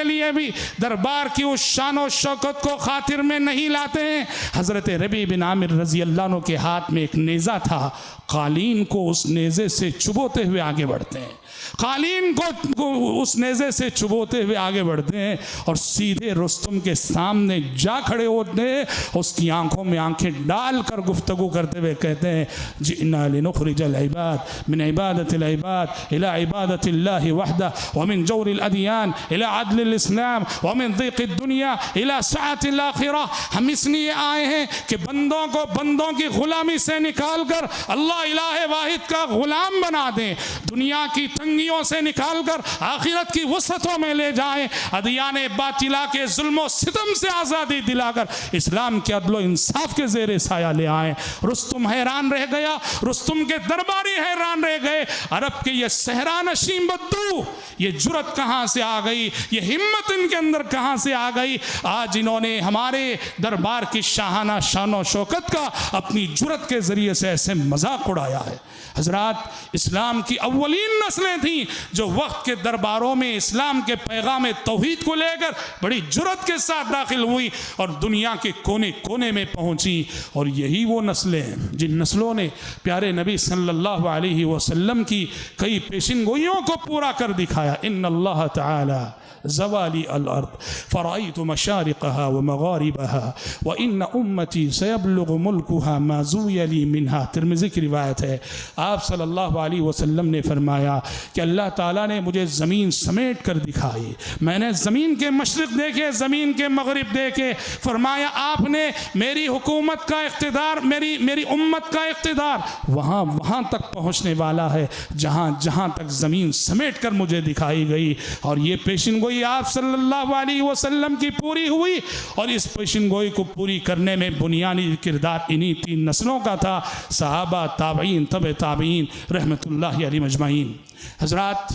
लिए भी दरबार की उस शान और शौकत को खातिर में नहीं लाते हैं। हज़रत रबी बिन आमिर रज़ी अल्लाह अन्हु के हाथ में एक नेज़ा था, कालीन को उस नेज़े से चुभोते हुए आगे बढ़ते हैं, कालीन को उस नेज़े से चुभोते हुए आगे बढ़ते हैं और सीधे रुस्तम के सामने जा खड़े होते हैं। उसकी आंखों में आंखें डालकर गुफ्तगू करते हुए कहते हैं, जिन्ना लिनुखरिजल इबाद मिन इबादतिल इबाद इला इबादतिल्लाहि वहदा व मिन जौरिल अदियान इला अदलिल इस्लाम व मिन ज़ीक़िद दुनिया इला सआतिल आखिरह। हम इसलिए आए हैं कि बंदों को बंदों की गुलामी से निकाल कर अल्लाह इलाहे वाहिद का गुलाम बना दें, दुनिया की तंगियों से निकालकर आखिरत की वसतों में ले जाएं, अदियाने बातिला के जुल्म सितम से आज़ादी दिलाकर इस्लाम के अदलो इंसाफ के ज़ेरे साया ले आए। रुस्तम हैरान रह गया, रुस्तम के दरबारी हैरान रह गए। अरब के ये सहरा नशीं बद्दू, ये जुरत कहाँ से आ गई, ये हिम्मत इनके अंदर कहाँ से आ गई? आज इन्होंने हमारे दरबार की शाहाना शानो शौकत का अपनी जुरत के ज़रिए से ऐसे मजाक उड़ाया है। हजरात, इस्लाम की अव्वलीन नस्लें थीं जो वक्त के दरबारों में इस्लाम के पैगाम तौहीद को लेकर बड़ी जुर्रत के साथ दाखिल हुई और दुनिया के कोने कोने में पहुंची। और यही वो नस्लें नस्लें, जिन नस्लों ने प्यारे नबी सल्लल्लाहु अलैहि वसल्लम की कई पेशिनगोइयों को पूरा कर दिखाया। इन्नल्लाह तआला ज़वाली अल-अर्द फ़राइतु मशारिक़हा व मग़ारिबहा व इन्न उम्मती सयबलुगु मुल्कुहा मा ज़ुय्य ली मिनहा। तिर्मिज़ी की रिवायत है, आप सल्लल्लाहु अलैहि वसल्लम ने फरमाया कि अल्लाह ताला ने मुझे ज़मीन समेट कर दिखाई, मैंने ज़मीन के मशरिक़ देखे, ज़मीन के मग़रिब देखे। फरमाया आपने मेरी हुकूमत का इक़्तिदार, मेरी उम्मत का इक़्तिदार वहाँ तक पहुँचने वाला है जहाँ तक ज़मीन समेट कर मुझे दिखाई गई। और ये पेशिनगोई आप सल्लल्लाहु अलैहि वसल्लम की पूरी हुई, और इस पेशिनगोई को पूरी करने में बुनियादी किरदार इन्हीं 3 नस्लों का था, सहाबा, ताबईन, तबे ताबईन रहमतुल्लाहि अलैहिम अजमाइन। हज़रात,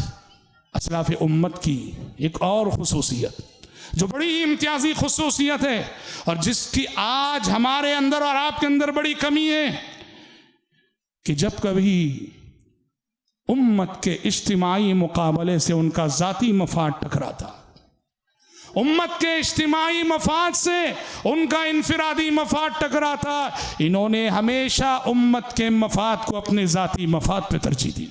असलाफ़ उम्मत की एक और खुसूसियत जो बड़ी ही इम्तियाजी खुसूसियत है और जिसकी आज हमारे अंदर और आपके अंदर बड़ी कमी है कि जब कभी उम्मत के इज्तिमाई मुकाबले से उनका ज़ाती मफाद टकराता, उम्मत के इज्तिमाई मफाद से उनका इनफिरादी मफाद टकराता, इन्होंने हमेशा उम्मत के मफाद को अपने ज़ाती मफाद पर तरजीह दी।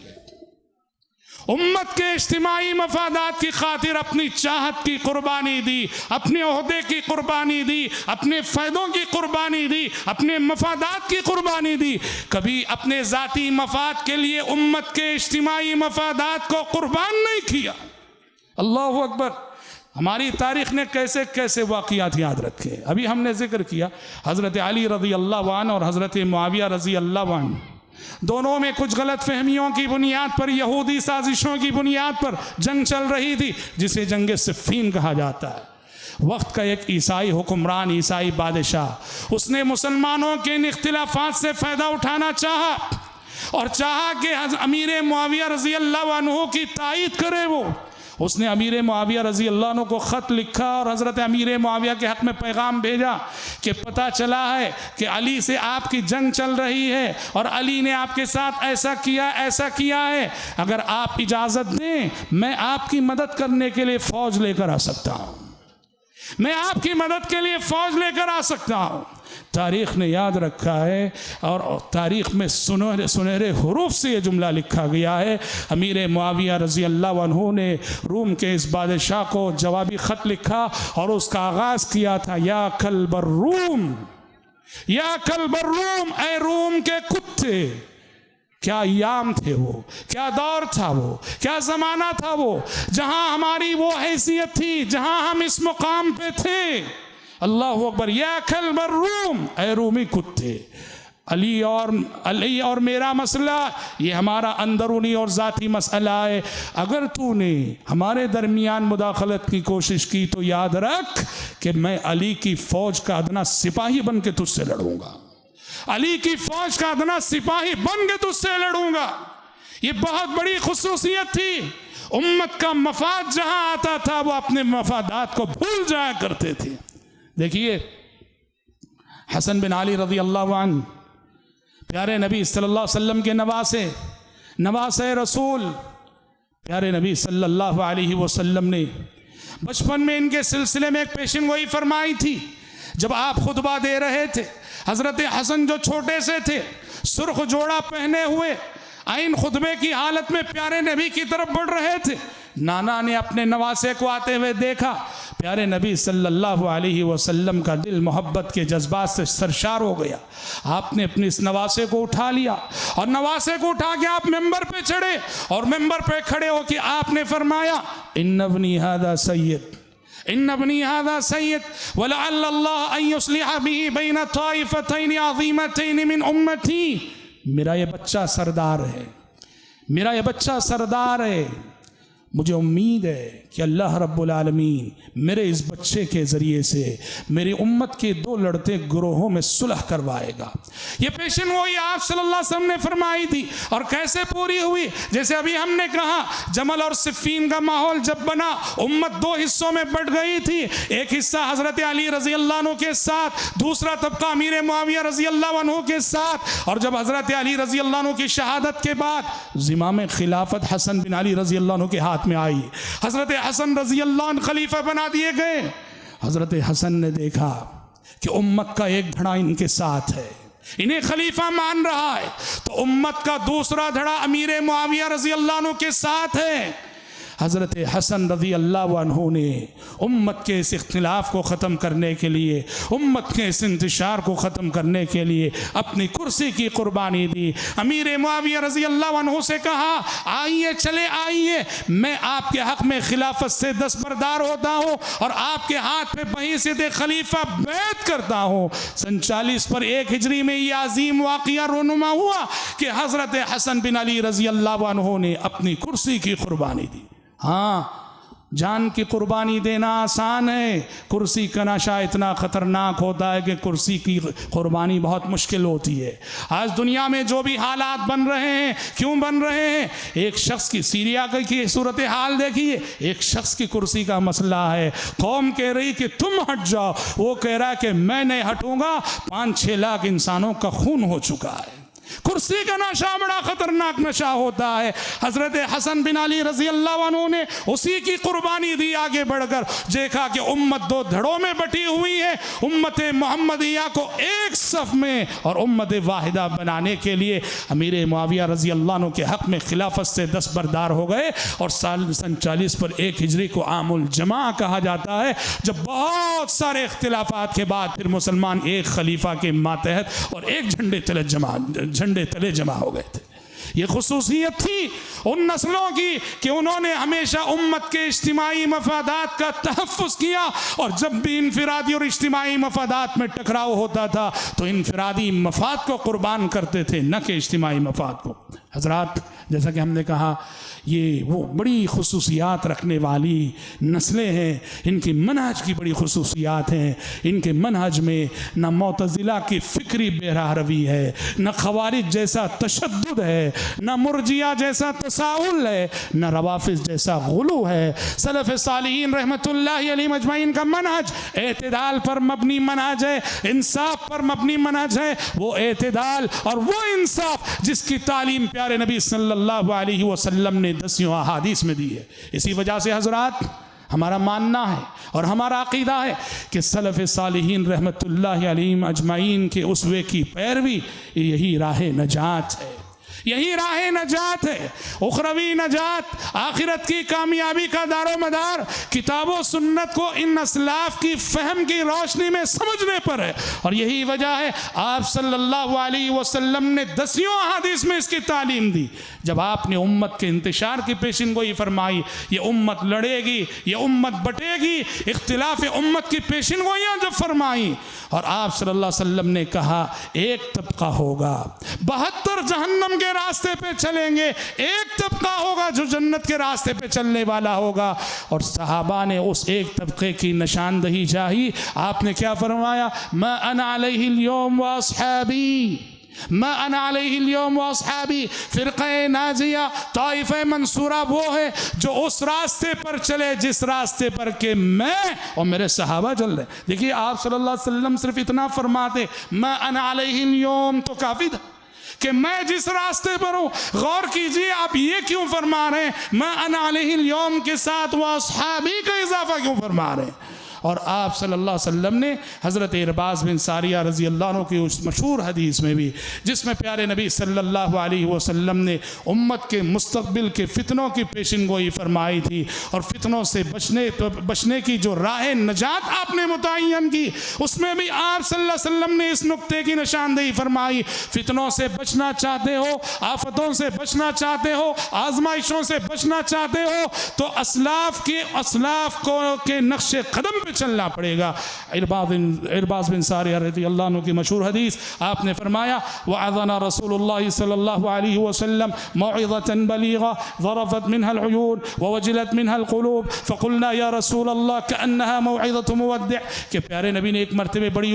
उम्मत के इज्तिमाई मफादात की खातिर अपनी चाहत की कुर्बानी दी, अपने ओहदे की कुर्बानी दी, अपने फ़ायदों की कुर्बानी दी, अपने मफादात की कुर्बानी दी। कभी अपने ज़ाती मफाद के लिए उम्मत के इज्तिमाई मफादात को कुर्बान नहीं किया। अल्लाहु अकबर। हमारी तारीख़ ने कैसे कैसे वाक़ियात याद रखे। अभी हमने जिक्र किया हज़रत अली रज़ी अल्लाह अन्हु और हज़रत मुआविया रज़ी अल्लाह अन्हु, दोनों में कुछ गलत फहमियों की बुनियाद पर, यहूदी साजिशों की बुनियाद पर जंग चल रही थी जिसे जंग सिफ़ीन कहा जाता है। वक्त का एक ईसाई हुक्मरान, ईसाई बादशाह, उसने मुसलमानों के इन इख्तिलाफात से फ़ायदा उठाना चाहा और चाहा कि अमीर मुआविया रज़ी अल्लाह अन्हु की तायीद करे। उसने अमीर मुआविया रज़ी अल्लाह अन्हु को ख़त लिखा और हज़रत अमीर मुआविया के हक़ में पैगाम भेजा कि पता चला है कि अली से आपकी जंग चल रही है और अली ने आपके साथ ऐसा किया है, अगर आप इजाज़त दें मैं आपकी मदद करने के लिए फ़ौज लेकर आ सकता हूँ, मैं आपकी मदद के लिए फ़ौज लेकर आ सकता हूँ। तारीख़ ने याद रखा है और तारीख़ में सुनहरे हुरूफ से ये जुमला लिखा गया है। अमीर मुआविया रज़ी अल्लाह अन्हु ने रूम के इस बादशाह को जवाबी ख़त लिखा और उसका आगाज़ किया था, या कल्बर रूम, या कल्बर रूम, ए रूम के कुत्ते। क्या याम थे वो, क्या दौर था वो, क्या ज़माना था वो जहाँ हमारी वो हैसियत थी, जहाँ हम इस मुकाम पे थे। अल्लाहु अकबर। या कल्बर रूम, ए रूमी कुत्ते। अली और मेरा मसला ये हमारा अंदरूनी और ज़ाती मसला है। अगर तूने हमारे दरमियान मुदाखलत की कोशिश की तो याद रख कि मैं अली की फ़ौज का अदना सिपाही बन के तुझसे लड़ूंगा, अली की फ़ौज का अदना सिपाही बन के तुझसे लड़ूंगा। ये बहुत बड़ी खुसूसियत थी। उम्मत का मफाद जहाँ आता था वो अपने मफादात को भूल जाया करते थे। देखिए हसन बिन अली रज़ी अल्लाह अन्हु प्यारे नबी सल्लल्लाहु अलैहि वसल्लम के नवासे रसूल, प्यारे नबी सल्लल्लाहु अलैहि वसल्लम ने बचपन में इनके सिलसिले में एक पेशिनगोई फरमाई थी। जब आप खुतबा दे रहे थे, हज़रत हसन जो छोटे से थे, सुर्ख जोड़ा पहने हुए आइन खुतबे की हालत में प्यारे नबी की तरफ बढ़ रहे थे। नाना ने अपने नवासे को आते हुए देखा। प्यारे नबी सल्लल्लाहु अलैहि वसल्लम का दिल मोहब्बत के जज्बात से सरशार हो गया। आपने अपने इस नवासे को उठा लिया और नवासे को उठा के आप मेंबर पे चढ़े और मेंबर पे खड़े हो कि आपने फरमाया, इन्नबनी हादा सय्यद, इन्नबनी हादा सय्यद वलअल्लाह अन युस्लिह बिही बैन ताइफतैन अज़ीमतैन मिन उम्मती। मेरा ये बच्चा सरदार है, मेरा ये बच्चा सरदार है। मुझे उम्मीद है कि अल्लाह रब्बुल आलमीन मेरे इस बच्चे के ज़रिए से मेरी उम्मत के 2 लड़ते गिरोहों में सुलह करवाएगा। ये पेशन गोई आप सल्लल्लाहु अलैहि वसल्लम ने फरमाई थी और कैसे पूरी हुई। जैसे अभी हमने कहा, जमल और सिफ़ीन का माहौल जब बना, उम्मत 2 हिस्सों में बट गई थी। एक हिस्सा हज़रत अली रज़ी अल्लाह अन्हु के साथ, दूसरा तबका अमीर मुआविया रज़ी अल्लाह अन्हु के साथ। और जब हज़रत अली रज़ी अल्लाह अन्हु की शहादत के बाद ज़िमाम खिलाफत हसन बिन अली रज़ी अल्लाह अन्हु के हाथ में आई, हज़रत हसन रज़ी अल्लाह अन्हु खलीफा बना दिए गए। हज़रत हसन ने देखा कि उम्मत का एक धड़ा इनके साथ है, इन्हें खलीफा मान रहा है, तो उम्मत का दूसरा धड़ा अमीर मुआविया रजी अल्लाह अन्हु के साथ है। हज़रत हसन रज़ी अल्लाह अन्हु ने उम्मत के इस इख्तिलाफ को ख़त्म करने के लिए, उम्मत के इस इंतशार को ख़त्म करने के लिए अपनी कुर्सी की कुर्बानी दी। अमीर मुआविया रज़ी अल्लाह अन्हु से कहा, आइए चले आइए, मैं आपके हक़ में खिलाफत से दस्तबरदार होता हूँ और आपके हाथ पे बहीसियत खलीफा बैत करता हूँ। सन 40 पर 1 हिजरी में यह अजीम वाक़िया रोनुमा हुआ कि हज़रत हसन बिन अली रज़ी अल्लाह अन्हु ने अपनी कुर्सी की कुर्बानी दी। हाँ, जान की कुर्बानी देना आसान है, कुर्सी का नशा इतना ख़तरनाक होता है कि कुर्सी की कुर्बानी बहुत मुश्किल होती है। आज दुनिया में जो भी हालात बन रहे हैं, क्यों बन रहे हैं? एक शख्स की सीरिया की सूरत हाल देखिए, एक शख्स की कुर्सी का मसला है। कौम कह रही कि तुम हट जाओ, वो कह रहा है कि मैं नहीं हटूंगा। 5-6 लाख इंसानों का खून हो चुका है। कुर्सी का नशा बड़ा खतरनाक नशा होता है। हजरत हसन बिन अली रजी अल्लाह अन्हु ने उसी की कुर्बानी दी। आगे बढ़कर देखा कि उम्मत 2 धड़ों में बटी हुई है। उम्मत मोहम्मदिया को एक सफ में और उम्मत वाहिदा बनाने के लिए अमीर मुआविया रजी अल्लाह अन्हु के हक़ में खिलाफत से दस्तबरदार हो गए। और सन 40 पर 1 हिजरी को आमुल जमा कहा जाता है, जब बहुत सारे इख्तिलाफात के बाद फिर मुसलमान एक खलीफा के मातहत और एक झंडे तले जमा हो गए थे। ये खुसूसियत थी उन नस्लों की कि उन्होंने हमेशा उम्मत के इज्तिमाई मफादात का तहफ़्फ़ुज़ किया, और जब भी इनफरादी और इज्तिमाई मफादात में टकराव होता था तो इनफरादी मफाद को कुर्बान करते थे, न कि इज्तिमाई मफाद को। हज़रात, जैसा कि हमने कहा, ये वो बड़ी खुसूसियात रखने वाली नस्लें हैं। इनकी मनहज की बड़ी खुसूसियात हैं। इनके मनहज में न मुतज़िला की फ़िक्री बेरहरवी है, न ख़वारिज जैसा तशद्दुद है, न मुर्जिया जैसा तसाहुल है, न रवाफ़िज़ जैसा गुलू है। सलफ़ सालिहीन रहमतुल्लाहि अलैहिम अजमईन का मनहज एतदाल पर मबनी मनहज है, इंसाफ पर मबनी मनहज है। वो एतदाल और वो इंसाफ जिसकी तालीम प्यारे नबी सल्लल्लाहु अलैहि वसल्लम ने 10 अहादीस में दी है। इसी वजह से हज़रात, हमारा मानना है और हमारा अक़ीदा है कि सलफ़ सालिहीन रहमतुल्लाहि अलैहिम अजमईन के उसवे की पैरवी यही राह नजात है, यही राह नजात है। उखरवी नजात, आखिरत की कामयाबी का दारो मदार किताबों सुन्नत को इन असलाफ की फ़हम की रोशनी में समझने पर है। और यही वजह है आप सल्लल्लाहु अलैहि वसल्लम ने 10 अहादीस में इसकी तालीम दी। जब आपने उम्मत के इंतशार की पेशिन गोई फरमाई, ये उम्मत लड़ेगी, ये उम्मत बटेगी, इख्तिलाफ उम्मत की पेशिन गोइयाँ जब फरमाई, और आप सल्लल्लाहु अलैहि वसल्लम ने कहा एक तबका होगा 72 जहन्नम के रास्ते पे चलेंगे, एक तबका होगा जो जन्नत के रास्ते पे चलने वाला होगा। और सहाबा ने उस एक तबके की निशानदही चाही। आपने क्या फरमाया? मा अना अलैहिल यौम व अस्हाबी, मा अना अलैहिल यौम व अस्हाबी। फ़िरक़े नाजिया, ताइफ़े मंसूरा वो है जो उस रास्ते पर चले जिस रास्ते पर के मैं और मेरे सहाबा चल रहे। देखिए, आप सल्लल्लाहु अलैहि वसल्लम सिर्फ इतना फरमाते मा अना अलैहिल यौम तो काफ़ी था कि मैं जिस रास्ते पर हूँ। गौर कीजिए, आप ये क्यों फरमा रहे हैं मैं अना अलैहिल यौम के साथ वह अस्हाबी का इजाफा क्यों फरमा रहे हैं? और आप सल्लल्लाहु अलैहि वसल्लम ने हज़रत इरबाज़ बिन सारिया रज़ी अल्लाह अन्हु की उस मशहूर हदीस में भी, जिसमें प्यारे नबी सल्लल्लाहु अलैहि वसल्लम ने उम्मत के मुस्तक़बिल के फ़ितनों की पेशिन गोई फरमाई थी और फ़ितनों से बचने की जो राह नजात आपने मुतय्यन की, उसमें भी आप सल्लल्लाहु अलैहि वसल्लम ने इस नुक्ते की निशानदेही फरमाई। फ़ितनों से बचना चाहते हो, आफतों से बचना चाहते हो, आजमाइशों से बचना चाहते हो, तो असलाफ़ के नक्शे कदम चलना पड़ेगा। इरबाज़ बिन सारिया रज़ियल्लाहु अन्हु की मशहूर हदीस, आपने फरमाया वअज़ना रसूलुल्लाह सल्लल्लाहु अलैहि वसल्लम मौइज़तन बलीगा ज़रफ़त मिनहा अल-उयून व वजलत मिनहा अल-क़ुलूब फ़क़ुलना या रसूलल्लाह कअन्नहा मौइज़तु मुवद्दिअ। कि प्यारे नबी ने एक मरतबे बड़ी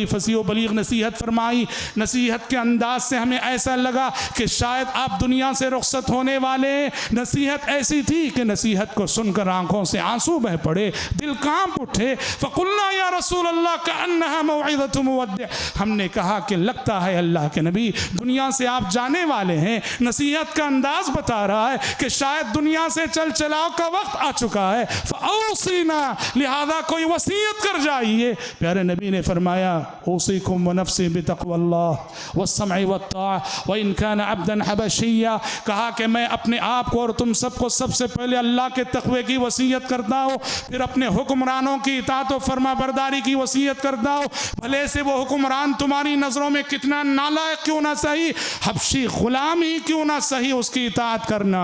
फसीह बलीग नसीहत फरमाई। नसीहत के अंदाज से हमें ऐसा लगा कि शायद आप दुनिया से रुखसत होने वाले। नसीहत ऐसी थी कि नसीहत को सुनकर आंखों से आंसू बह पड़े, दिल कांप कांप उठे। फ़क़ुल्ना या रसूल अल्लाह कअन्नहा मौइज़तु मुवद्दिअ, हमने कहा कि लगता है अल्लाह के नबी दुनिया से आप जाने वाले हैं, नसीहत का अंदाज बता रहा है कि शायद दुनिया से चल चलाओ का वक्त आ चुका है। फ़औसीना, लिहाजा कोई वसीयत कर जाइए। प्यारे नबी ने फरमाया औसीकुम व नफ्सी बितक़वल्लाह वस्समइ वत्ताअ व इन कान अब्दन हबशिया, कहा कि मैं अपने आप को और तुम सबको सबसे पहले अल्लाह के तक़वे की वसीयत करता हूँ, फिर अपने हुक्मरानों की इताअत और फरमाबरदारी की वसीयत करता हूँ, भले से वो हुक्मरान तुम्हारी नज़रों में कितना नालायक क्यों ना सही, हबशी गुलाम ही क्यों ना सही, उसकी इताअत करना।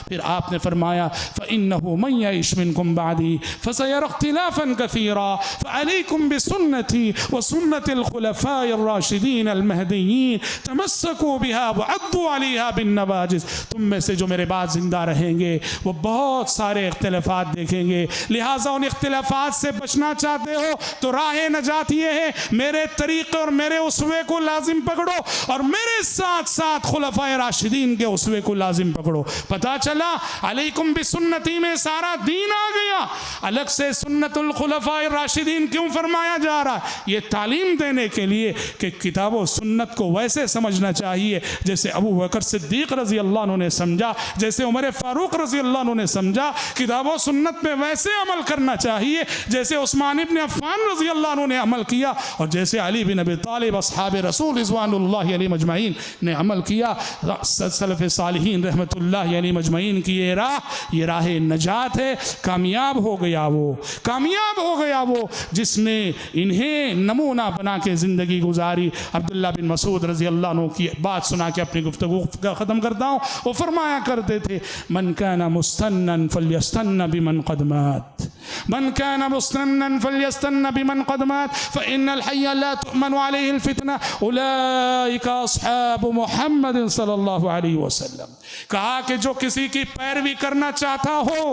फिर आपने फरमाया फ़इन्नहु मन यइश मिनकुम बअदी फसयरा इख्तिलाफन कसीरा फ़अलैकुम बिसुन्नती व सुन्नतिल खुलफ़ाइर राशिदीन अल महदीयीन तमस्सकू बिहा व अद्दू अलैहा बिन नवाजिज़, तुम में से जो मेरे बाद जिंदा रहेंगे वो बहुत सारे इख्तिलाफात देखेंगे, लिहाजा उन इख्तिलाफात से बचना चाहते हो तो राह नजात ये है, मेरे तरीक़े और मेरे उसवे को लाजिम पकड़ो और मेरे साथ साथ खुलफ़ाए राशिदीन के उसवे को लाजिम पकड़ो। पता चला अलैकुम बिसुन्नती में सारा दीन आ गया, अलग से सुन्नतुल खुलफ़ाए राशिदीन क्यों फरमाया जा रहा है? ये तालीम देने के लिए कि किताब और सुन्नत को वैसे समझना चाहिए जैसे अबू बकर सिद्दीक़ रज़ी अल्लाह अन्हु ने समझा, जैसे उमर फ़ारूक रज़ी अल्लाह अन्हु ने समझा। किताब और सुन्नत में वैसे अमल करना चाहिए जैसे उस्मान इब्न अफ़्फ़ान रज़ी अल्लाह अन्हु ने अमल किया और जैसे अली बिन अबी तालिब अस्हाबे रसूल रिज़वानुल्लाहि अलैहिम अजमईन ने अमल किया। सलफ़ सालिहीन रहमतुल्लाहि अलैहिम अजमईन की ये राह नजात है। कामयाब हो गया वो जिसने इन्हें नमूना बना के ज़िंदगी गुजारी। अब्दुल्ला बिन मसूद रज़ी अल्लाह अन्हु की बात सुना के अपनी गुफ्तगू ख़त्म करता हूँ। वो फरमाया करते थे मन काना मुस्तन्नन फल्यस्तन्न बिमन क़द मात, मन काना मुस्तन्नन फल्यस्तन्न बिमन क़द मात फ़इन्नल हय्य ला तुअमनु अलैहिल फितना उलाइका अस्हाबु मुहम्मद सल्लल्लाहु अलैहि वसल्लम। कहा कि जो किसी की पैरवी करना चाहता हो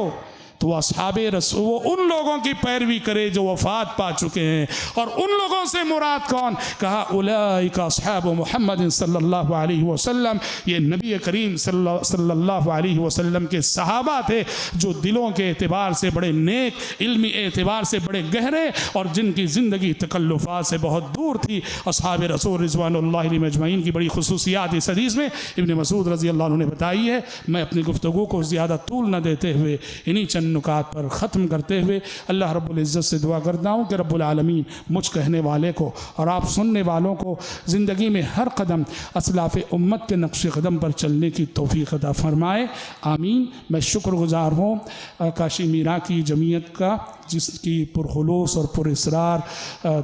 तो अस्हाबे रसूल वो उन लोगों की पैरवी करे जो वफ़ात पा चुके हैं। और उन लोगों से मुराद कौन? कहा उलाइका अस्हाबु मुहम्मद सल्लल्लाहु अलैहि वसल्लम, ये नबी करीम सल्लल्लाहु अलैहि वसल्लम के सहाबा थे जो दिलों के एतबार से बड़े नेक, इल्मी एतबार से बड़े गहरे और जिनकी ज़िंदगी तकल्लुफ़ात से बहुत दूर थी। अस्हाबे रसूल रिज़वानुल्लाहि अलैहिम अजमईन की बड़ी खुसूसियात इस हदीस में इब्न मसूद रज़ी अल्लाह अन्हु ने बताई है। मैं अपनी गुफ्तगू को ज़्यादा तूल न देते हुए इन्हीं चंद नुकात पर ख़त्म करते हुए अल्लाह रब्बुल इज़्ज़त से दुआ करता हूँ कि रब्बुल आलमीन मुझ कहने वाले को और आप सुनने वालों को ज़िंदगी में हर कदम असलाफ़ उम्मत के नक्श कदम पर चलने की तौफ़ीक़ अता फ़रमाए, आमीन। मैं शुक्रगुज़ार हूँ काशी मीरा की जमीयत का जिसकी पुरखुलूस और पुरइसरार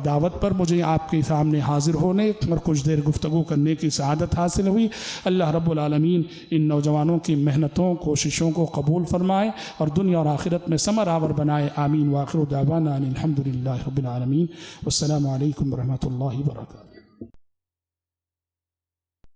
दावत पर मुझे आपके सामने हाज़िर होने और कुछ देर गुफ्तगू करने की सआदत हासिल हुई। अल्लाह रब्बुल आलमीन इन नौजवानों की मेहनतों कोशिशों को कबूल फ़रमाए और दुनिया और आखिरत में समरावर बनाए, आमीन। व आखिरु दावाना अनिल हम्दुलिल्लाहि रब्बिल आलमीन। वस्सलामु अलैकुम व रहमतुल्लाहि व बरकातुहू।